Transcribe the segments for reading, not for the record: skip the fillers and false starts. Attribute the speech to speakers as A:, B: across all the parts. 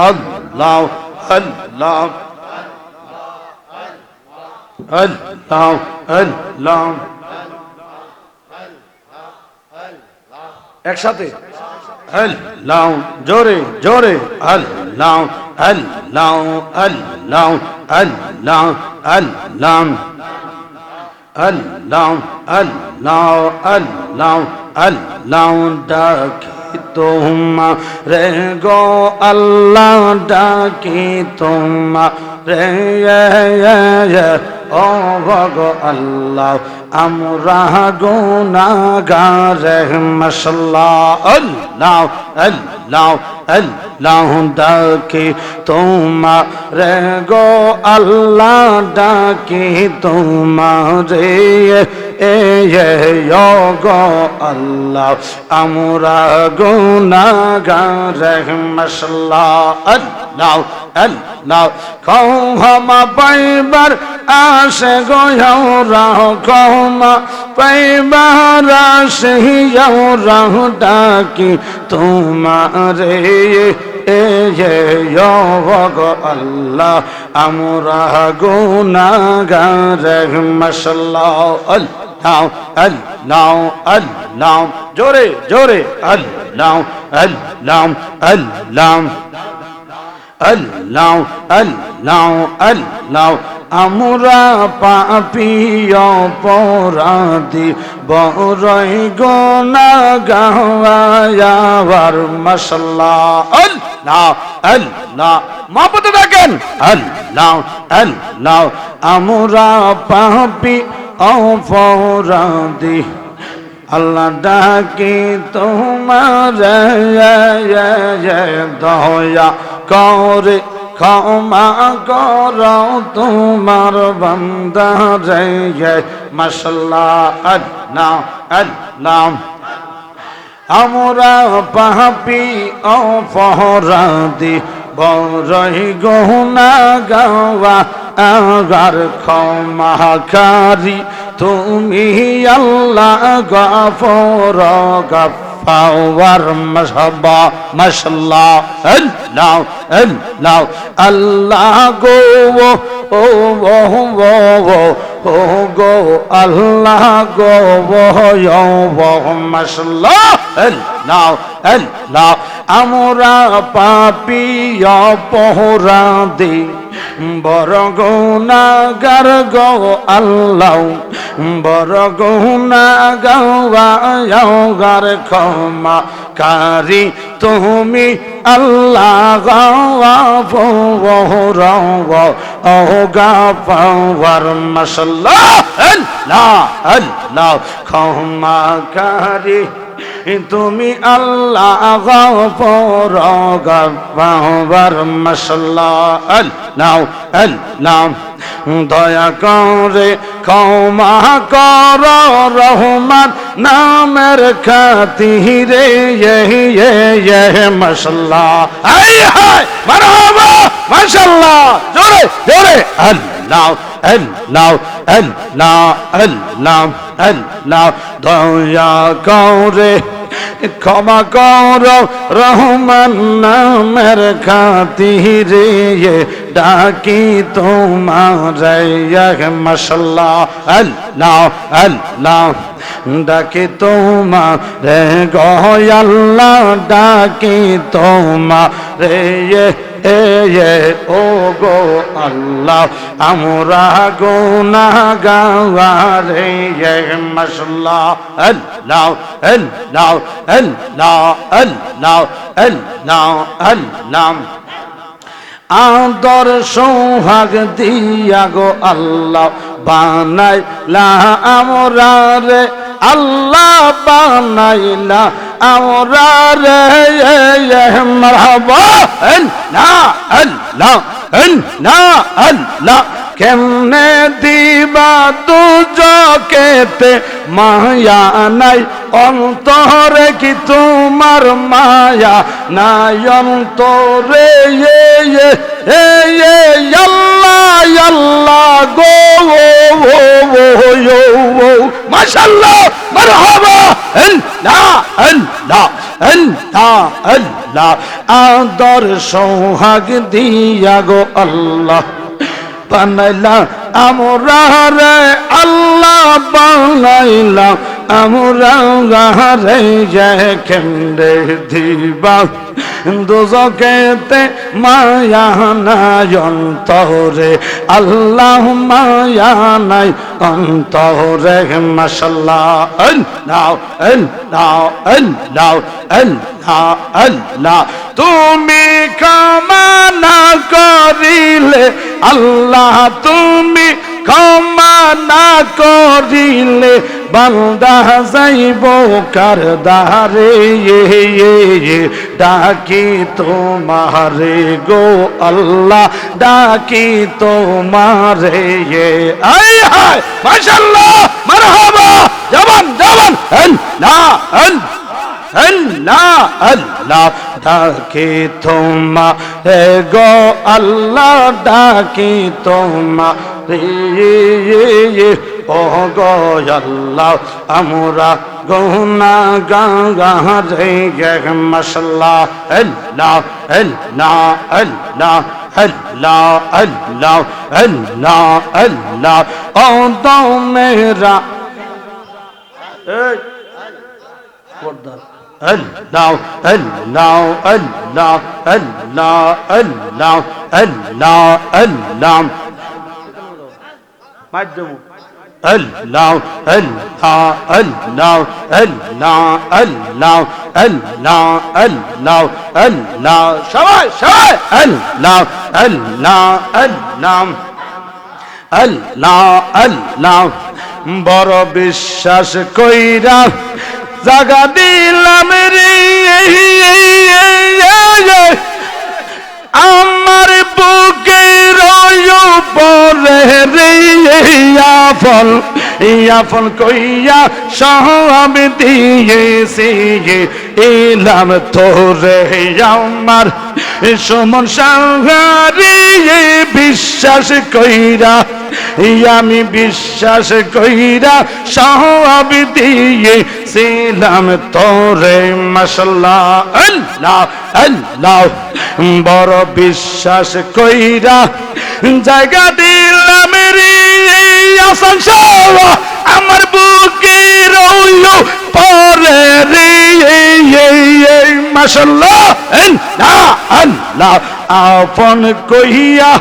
A: আল্লাহ আল্লাহ আল্লাহ আল্লাহ একসাথে আল্লাহ জোরে জোরে আল্লাহ আল্লাহ আল্লাহ আল্লাহ আল্লাহ আল্লাহ আল্লাহ আল্লাহ আল্লাহ ডাকি তোমারে গো আল্লাহ ডাকি তোমারে ও গো আল্লাহ আমরা গুনাহগার মাশাআল্লাহ আল্লাহ আল্লাহ আল্লাহ ডাকি তোমারে গো আল্লাহ ডাকি তোমারে গো আল্লাহ আমরা গুনাহগার মাশাআল্লাহ আল্লাহ আল্লাহ ক্ষমা পাইবার আশে গো ক্ষমা পাইবার আশে ডাকি তোমারে গো আল্লাহ আমরা গুনাহগার মাশাআল্লাহ আল্লাহ আল্লাহ আল্লাহ জোরে জোরে আল্লাহ আল্লাহ আল্লাহ আল্লাহ আল্লাহ আল্লাহ আমরা পাপী অপরাধী বড়ই গুনাহগার মাশাআল্লাহ আল্লাহ আল্লাহ মাহবুব দেখেন আল্লাহ আল্লাহ আমরা পাপী অপরাধী আল্লাহ ডাকি তোমার দয়া করে ক্ষমা করো তোমার বান্দা রে মাশাআল্লাহ আল্লাহ আল্লাহ আমরা পাপী অপরাধী বড়ই গুনাহগার ক্ষমাকারী তুমি আল্লাহ গফুর গফফার মাশাআল্লাহ আল্লাহ আল্লাহ আল্লাহ গো ও গো আল্লাহ গো মাশাআল্লাহ আল্লাহ আল্লাহ আমরা পাপী অপরাধী বড় গুনাহগার গো আল্লাহ বড় গুনাহগার ক্ষমাকারী তুমি আল্লাহ গফুর গফফার মাশাআল্লাহ আল্লাহ আল্লাহ ক্ষমাকারী তুমি আল্লাহ গফুর গফফার মাশাআল্লাহ আল্লাহ আল্লাহ দয়া করে ক্ষমা কর রহমান নামের খাতিরে মাশাআল্লাহ হায় হায় মারহাবা মাশাআল্লাহ জোরে জোরে আল্লাহ আল্লাহ আল্লাহ আল্লাহ আল্লাহ দয়া করে ক্ষমা কর রহমান নামের খাতিরে ডাকি তোমার মাশাআল্লাহ আল্লাহ আল্লাহ ডাকি তোমার গো আল্লাহ ডাকি তোমার ও গো আল্লাহ আমরা গুনাহগার মাশাআল্লাহ আল্লাহ আল্লাহ আল্লাহ আল্লাহ আল্লাহ আল্লাহ আদর সোহাগ দিয়া গো আল্লাহ বানাইলা আমরা রে আল্লাহ বানাইলা আমরা রে মারহাবা আল্লাহ আল্লাহ আল্লাহ আল্লাহ কেমনে দিবা দুজকেতে মায়া নাই অন্তরে কি তোমার মায়া নাই অন্তরে আল্লাহ আল্লাহ গো মাশাআল্লাহ মারহাবা আল্লাহ আল্লাহ আল্লাহ আল্লাহ আদর সোহাগ দিয়া গো আল্লাহ বানাইলা আমরা রে আল্লাহ বানাইলা আমরা রে যেখানে দিবা দোজখেতে মায়া নাই অন্তরে আল্লাহ মায়া নাই অন্তরে মাশাআল্লাহ আল্লাহ আল্লাহ আল্লাহ আল্লাহ আল্লাহ তুমি ক্ষমা না করিলে আল্লাহ তুমি ক্ষমা না করিলে বান্দা যাইব কার দারে ডাকি তোমারে গো আল্লাহ ডাকি তোমারে আয় হায় মাশাআল্লাহ মারহাবা জবান জবান আল্লাহ আল্লাহ আল্লাহ ডাকি তোমারে গো আল্লাহ ডাকি তোমারে ও গো আল্লাহ আমরা গুনাহগার রে মাশাআল্লাহ আল্লাহ আল্লাহ আল্লাহ আল্লাহ আল্লাহ আল্লাহ আল্লাহ ও তো মেরা আল্লাহ আল্লাহ আল্লাহ আল্লাহ আল্লাহ আল্লাহ আল্লাহ মাধ্যম আল্লাহ আল্লাহ আল্লাহ আল্লাহ আল্লাহ আল্লাহ আল্লাহ আল্লাহ সবাই সবাই আল্লাহ আল্লাহ আল্লাহ আল্লাহ আল্লাহ বড় বিশ্বাস কইরা জাগা দিলাম রে আমার বুকে রয়ো পরে রে ইয়াফল কইয়া সব দিয়েছি এলাম তোরে আমার সমন সাহারি বিশ্বাস কইরা আমি বিশ্বাস কইরা সব দিয়েছিলাম তোরে মাশাআল্লাহ আল্লাহ আল্লাহ বড় বিশ্বাস কইরা জায়গা দিলাম রে আসান আমার বুকে রইলো পরে রে মাশাআল্লাহ আল্লাহ আল্লাহ আপন কইয়া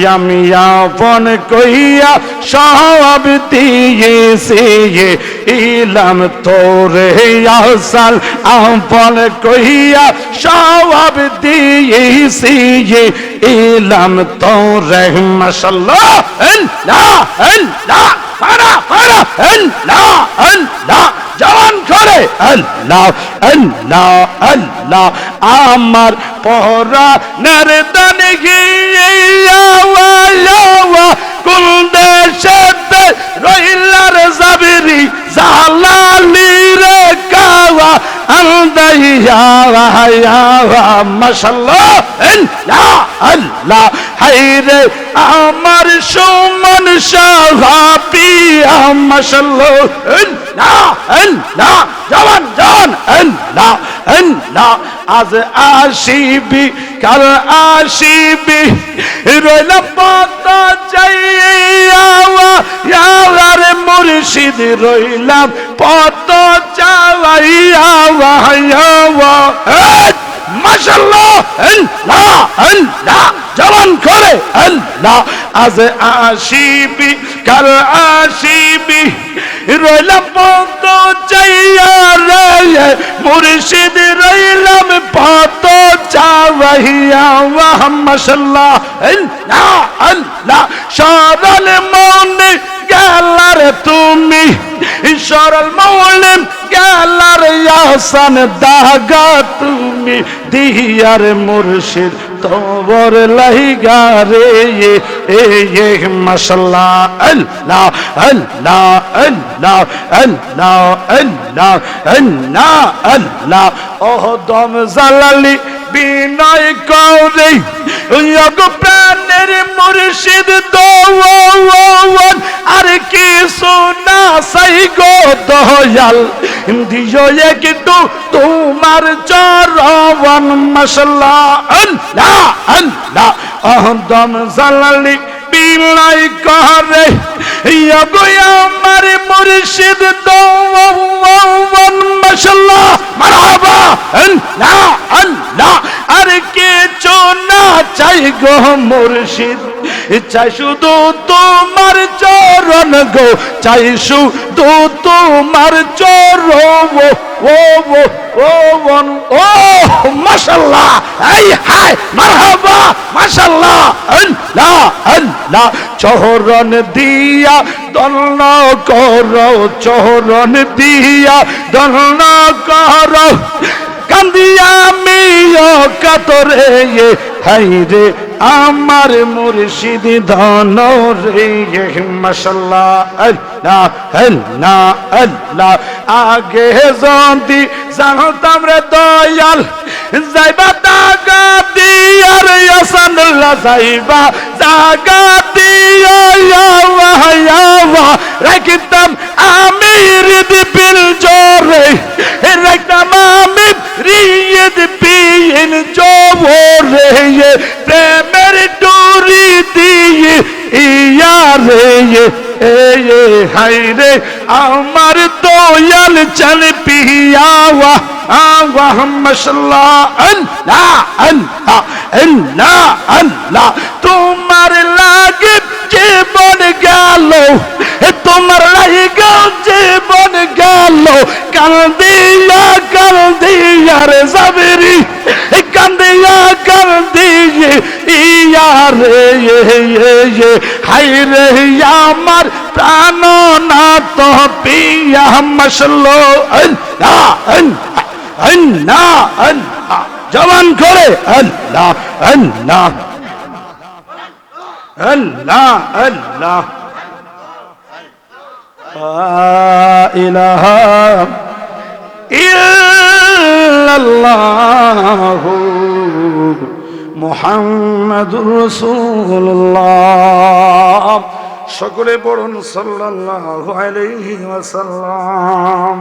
A: আমি আপন কইয়া সব দিয়েছি ইলাম তোরে আসাল আপন কইয়া সব দিয়েছি ইলাম তোরে মাশাআল্লাহ আল্লাহ আল্লাহ পারা পারা আল্লাহ আল্লাহ জওয়ান করে আল্লাহ আল্লাহ আল্লাহ আমার পরা নরদন গিয়া কোন দেশে রইলার জাবিরি জালালি রে কাওয়া আলদাইয়া মাশাআল্লাহ আল্লাহ আল্লাহ হায়রে আমার সুমন সাহাবী মাশাআল্লাহ আল্লাহ আল্লাহ জওয়ান জওয়ান আল্লাহ আল্লাহ আজ আসিবি কাল আসিবি রইলাম পত চাইয়া রে মুর্শিদ রইলাম পত চাইয়া মাশাআল্লাহ আল্লাহ আল্লাহ জওয়ান করে আল্লাহ আজ আসিবি কাল আসিবি রইলাম পত চাইয়া রে মুর্শিদ রইলাম পত চাইয়া মাশাআল্লাহ আল্লাহ আল্লাহ সরল মনে গেলার তুমি সরল মৌলিম গেলার আসান দাগা তুমি দিয়ার মুর্শিদ তোর লাইগা রে মাশাআল্লাহ আল্লাহ আল্লাহ আল্লাহ আল্লাহ আল্লাহ আল্লাহ আল্লাহ ও দম জালালি বিনয় করে প্রাণের মুর্শিদ দোয়ান আর কি সোনা সাই গো দয়াল দিও একটু তোমার চরণ মাশাআল্লাহ আল্লাহ আল্লাহ দম জালালি বিলাই করে ইগো আমার মুর্শিদ দওয়ান মাশাআল্লাহ মারহাবা আল্লাহ আল্লাহ আর কিছু না চাই গো মুর্শিদ চাই শুধু তোমার চরণ গো চাই শুধু তোমার চরণ ও মাশাআল্লাহ এই হাই মারহাবা মাশাআল্লাহ আল্লাহ আল্লাহ চরণ দিয়া দন্ন করো চরণ দিয়া দন্ন করো কান্দিয়া মিও কাতরে হাই রে আমার মুর্শিদ ধন রে মাশাআল্লাহ আল্লাহ আল্লাহ আল্লাহ আগে যদি জানতাম রে দয়াল যাইবা তাগা দিয়ার ইয়াসানুল্লাহ যাইবা জাগা দিয়া রাখিতাম আমি হৃদ বিল জোরে রাখিতাম আমি হৃদ বিল জোরে প্রেমের ডুরি দিয়ে ইয়ারে হাই রে আমার দয়াল চল পিয়াওয়া আওয়াহ মাশাআল্লাহ আল্লাহ আল্লাহ আল্লাহ আল্লাহ তোমার লাগে জীবন গেল তোমার লাগে জীবন গেল কান্দিয়া রে জাবেরি কান্দিয়া ইয়ারে হাই রে আমার প্রাণ না তো পিয়া মাশাআল্লাহ আল্লাহ আল্লাহ আল্লাহ জবান করে আল্লাহ আল্লাহ আল্লাহ আল্লাহ লা ইলাহা ইল্লাল্লাহু মুহাম্মাদুর রাসূলুল্লাহ সকলে পড়ুন সাল্লাল্লাহু আলাইহি ওয়াসাল্লাম।